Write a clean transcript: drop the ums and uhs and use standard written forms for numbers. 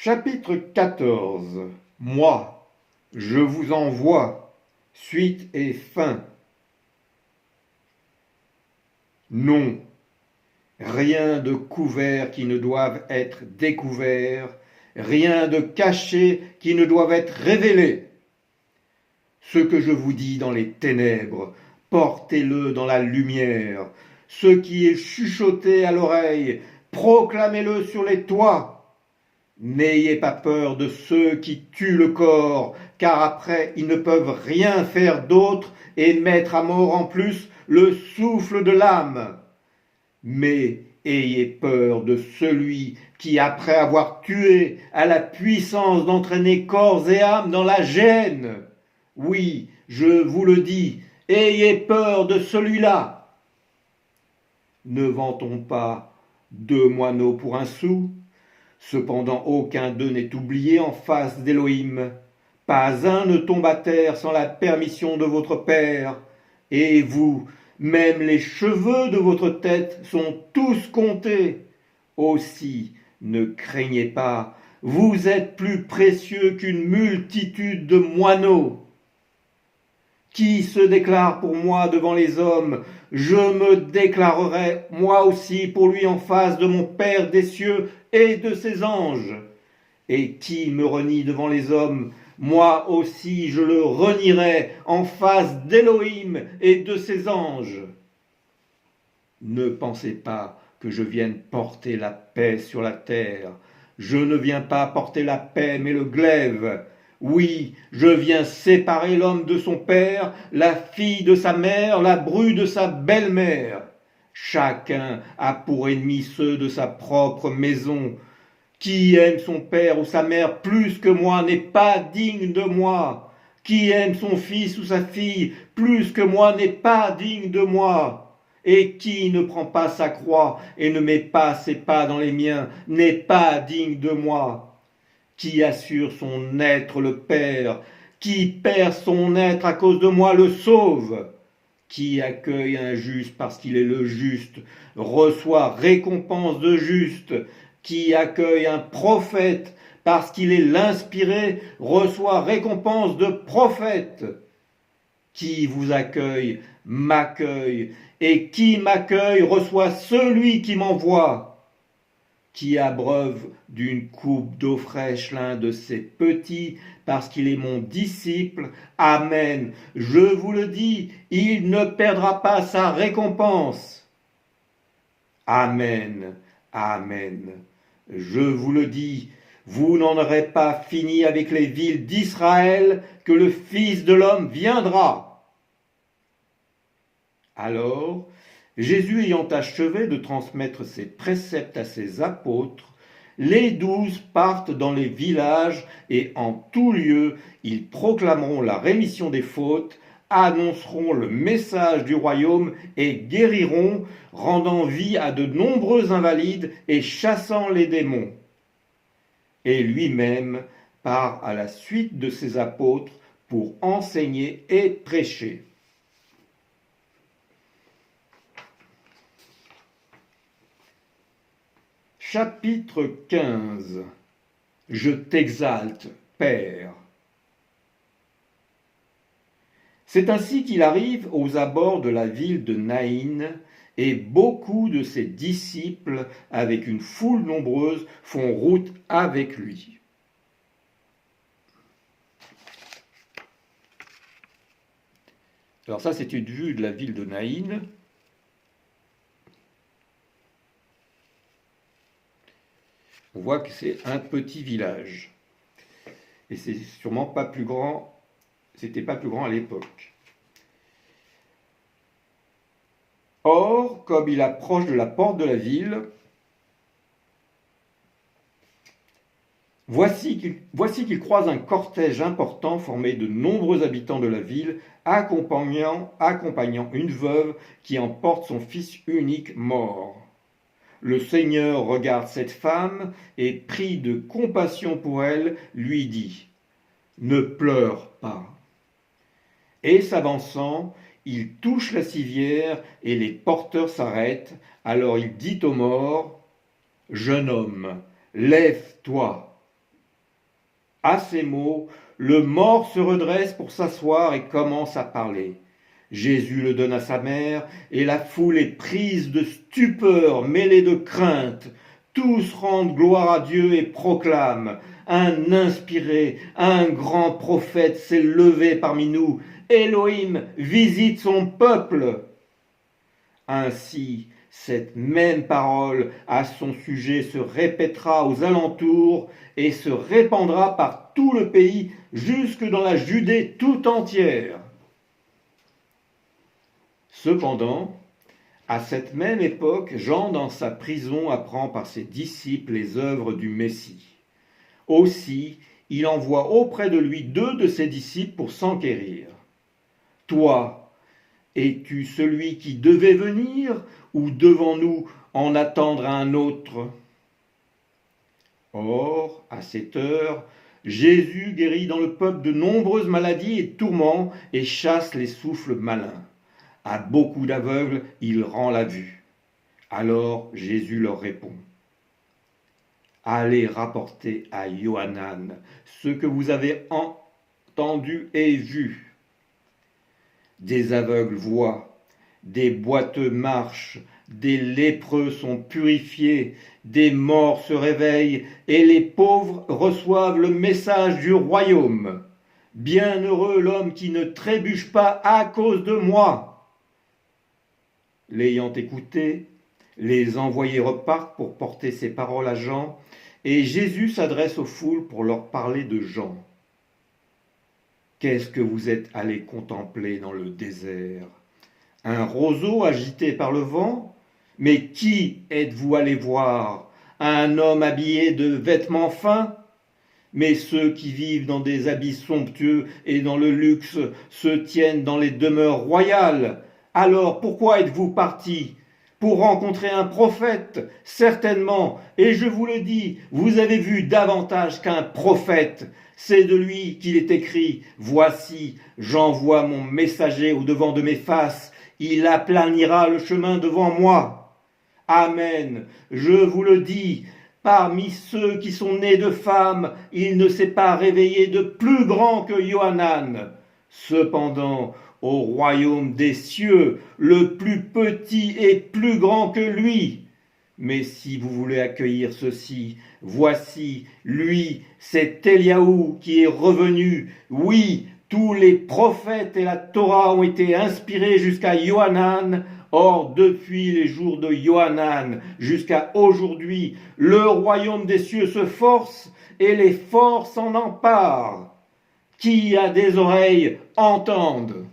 Chapitre 14. Moi, je vous envoie, suite et fin. Non, rien de couvert qui ne doive être découvert, rien de caché qui ne doive être révélé. Ce que je vous dis dans les ténèbres, portez-le dans la lumière. Ce qui est chuchoté à l'oreille, proclamez-le sur les toits. N'ayez pas peur de ceux qui tuent le corps, car après ils ne peuvent rien faire d'autre et mettre à mort en plus le souffle de l'âme. Mais ayez peur de celui qui, après avoir tué, a la puissance d'entraîner corps et âme dans la géhenne. Oui, je vous le dis, ayez peur de celui-là. Ne vend-on pas 2 moineaux pour un sou? Cependant aucun d'eux n'est oublié en face d'Élohim. Pas un ne tombe à terre sans la permission de votre Père. Et vous, même les cheveux de votre tête sont tous comptés. Aussi, ne craignez pas, vous êtes plus précieux qu'une multitude de moineaux. Qui se déclare pour moi devant les hommes, je me déclarerai moi aussi pour lui en face de mon Père des cieux et de ses anges. Et qui me renie devant les hommes, moi aussi je le renierai en face d'Élohim et de ses anges. Ne pensez pas que je vienne porter la paix sur la terre. Je ne viens pas porter la paix, mais le glaive. Oui, je viens séparer l'homme de son père, la fille de sa mère, la bru de sa belle-mère. Chacun a pour ennemi ceux de sa propre maison. Qui aime son père ou sa mère plus que moi n'est pas digne de moi. Qui aime son fils ou sa fille plus que moi n'est pas digne de moi. Et qui ne prend pas sa croix et ne met pas ses pas dans les miens n'est pas digne de moi. Qui assure son être le perd, qui perd son être à cause de moi le sauve. Qui accueille un juste parce qu'il est le juste, reçoit récompense de juste. Qui accueille un prophète parce qu'il est l'inspiré, reçoit récompense de prophète. Qui vous accueille, m'accueille, et qui m'accueille reçoit celui qui m'envoie. Qui abreuve d'une coupe d'eau fraîche l'un de ses petits, parce qu'il est mon disciple, amen, je vous le dis, il ne perdra pas sa récompense. Amen, amen, je vous le dis, vous n'en aurez pas fini avec les villes d'Israël que le Fils de l'homme viendra. Alors, Jésus ayant achevé de transmettre ses préceptes à ses apôtres, les 12 partent dans les villages et en tout lieu, ils proclameront la rémission des fautes, annonceront le message du royaume et guériront, rendant vie à de nombreux invalides et chassant les démons. Et lui-même part à la suite de ses apôtres pour enseigner et prêcher. Chapitre 15. Je t'exalte, Père. C'est ainsi qu'il arrive aux abords de la ville de Naïn, et beaucoup de ses disciples, avec une foule nombreuse, font route avec lui. Alors ça, c'est une vue de la ville de Naïn. On voit que c'est un petit village. Et c'est sûrement pas plus grand, c'était pas plus grand à l'époque. Or, comme il approche de la porte de la ville, voici qu'il croise un cortège important formé de nombreux habitants de la ville, accompagnant une veuve qui emporte son fils unique mort. Le Seigneur regarde cette femme et, pris de compassion pour elle, lui dit « Ne pleure pas ». Et s'avançant, il touche la civière et les porteurs s'arrêtent. Alors il dit au mort « Jeune homme, lève-toi ». À ces mots, le mort se redresse pour s'asseoir et commence à parler. Jésus le donne à sa mère, et la foule est prise de stupeur mêlée de crainte. Tous rendent gloire à Dieu et proclament: un inspiré, un grand prophète s'est levé parmi nous. Elohim visite son peuple. Ainsi, cette même parole à son sujet se répétera aux alentours et se répandra par tout le pays, jusque dans la Judée tout entière. Cependant, à cette même époque, Jean, dans sa prison, apprend par ses disciples les œuvres du Messie. Aussi, il envoie auprès de lui 2 de ses disciples pour s'enquérir. Toi, es-tu celui qui devait venir, ou devons-nous en attendre un autre? Or, à cette heure, Jésus guérit dans le peuple de nombreuses maladies et tourments et chasse les souffles malins. À beaucoup d'aveugles, il rend la vue. Alors Jésus leur répond: allez rapporter à Yohanan ce que vous avez entendu et vu. Des aveugles voient, des boiteux marchent, des lépreux sont purifiés, des morts se réveillent, et les pauvres reçoivent le message du royaume. Bienheureux l'homme qui ne trébuche pas à cause de moi. L'ayant écouté, les envoyés repartent pour porter ces paroles à Jean, et Jésus s'adresse aux foules pour leur parler de Jean. Qu'est-ce que vous êtes allés contempler dans le désert? Un roseau agité par le vent? Mais qui êtes-vous allés voir? Un homme habillé de vêtements fins? Mais ceux qui vivent dans des habits somptueux et dans le luxe se tiennent dans les demeures royales. Alors pourquoi êtes-vous partis? Pour rencontrer un prophète? Certainement, et je vous le dis, vous avez vu davantage qu'un prophète. C'est de lui qu'il est écrit: voici, j'envoie mon messager au-devant de mes faces, il aplanira le chemin devant moi. Amen, je vous le dis, parmi ceux qui sont nés de femmes, il ne s'est pas réveillé de plus grand que Yohanan. Cependant, au royaume des cieux, le plus petit est plus grand que lui. Mais si vous voulez accueillir ceci, voici, lui, c'est Éliaou qui est revenu. Oui, tous les prophètes et la Torah ont été inspirés jusqu'à Yohanan. Or, depuis les jours de Yohanan jusqu'à aujourd'hui, le royaume des cieux se force et les forts s'en emparent. Qui a des oreilles, entende.